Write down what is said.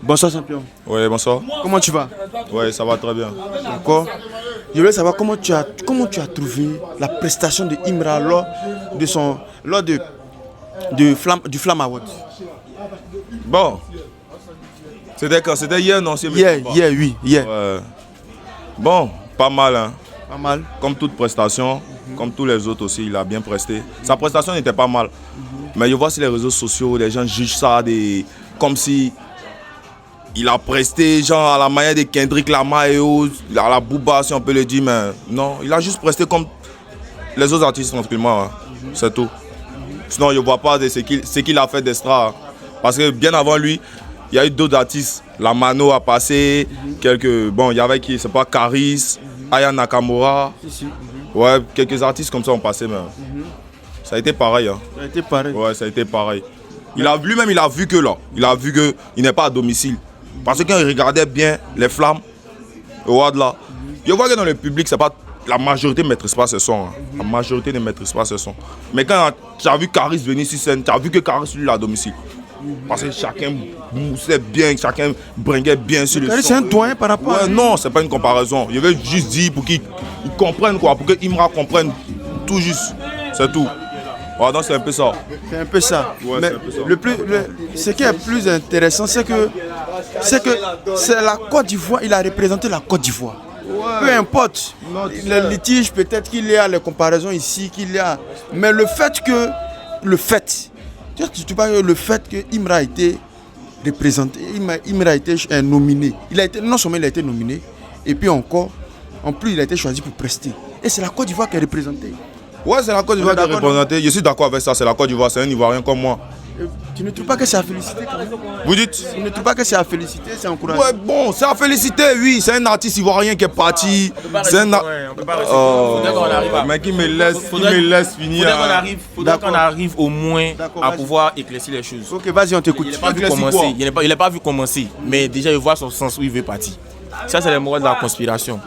Bonsoir champion. Oui, bonsoir. Comment tu vas? Oui, ça va très bien. D'accord. Je voulais savoir comment tu as trouvé la prestation de Imra lors du Flamme Award. Bon, c'était hier, non? Hier. Ouais. Bon, pas mal, hein. Pas mal. Comme toute prestation, comme tous les autres aussi, il a bien presté. Sa prestation n'était pas mal. Mais je vois sur les réseaux sociaux, les gens jugent ça comme si il a presté, genre à la manière de Kendrick Lamar et autres, à la Booba, si on peut le dire, mais non, il a juste presté comme les autres artistes tranquillement, hein. C'est tout. Sinon, je ne vois pas ce qu'il a fait d'extra. Hein. Parce que bien avant lui, il y a eu d'autres artistes. La Mano a passé, bon, il y avait qui, c'est pas Caris, Aya Nakamura. Ouais, quelques artistes comme ça ont passé, mais ça a été pareil. Hein. Ça a été pareil. Ouais, ça a été pareil. Lui-même, il a vu qu'il n'est pas à domicile. Parce que quand il regardait bien les flammes, au Wad là, je vois que dans le public, c'est pas la majorité ne maîtrise pas ce son. Hein. La majorité ne maîtrise pas ce son. Mais quand tu as vu Caris venir sur scène, tu as vu que Caris lui est à domicile. Parce que chacun moussait bien, chacun bringuait bien sur le son. C'est un doyen par rapport à... Non, c'est pas une comparaison. Je veux juste dire pour qu'ils comprennent quoi, pour que Imra comprenne tout juste. C'est tout. Ouais, donc c'est un peu ça. C'est un peu ça. Ouais, mais c'est un peu ça. Ce qui est plus intéressant, c'est que c'est la Côte d'Ivoire, il a représenté la Côte d'Ivoire. Ouais. Peu importe, les litiges, peut-être qu'il y a les comparaisons ici, mais le fait que Imra a été représenté, Imra a été nominé. Non seulement il a été nominé, et puis encore, en plus il a été choisi pour prester. Et c'est la Côte d'Ivoire qui est représentée. Ouais, c'est la Côte d'Ivoire qui est représentée. Je suis d'accord avec ça, c'est la Côte d'Ivoire, c'est un Ivoirien comme moi. Tu ne trouves pas que c'est à féliciter quand même? Vous dites? Tu ne trouves pas que c'est à féliciter, c'est encourageant? Ouais, bon, c'est à féliciter, oui. C'est un artiste ivoirien qui est parti. C'est un mais qui me laisse finir. Faudrait qu'on arrive au moins à pouvoir éclaircir les choses. Ok, vas-y, on t'écoute. Il n'est pas vu commencer, mais déjà il voit son sens où il veut partir. Ça, c'est le moral de la conspiration.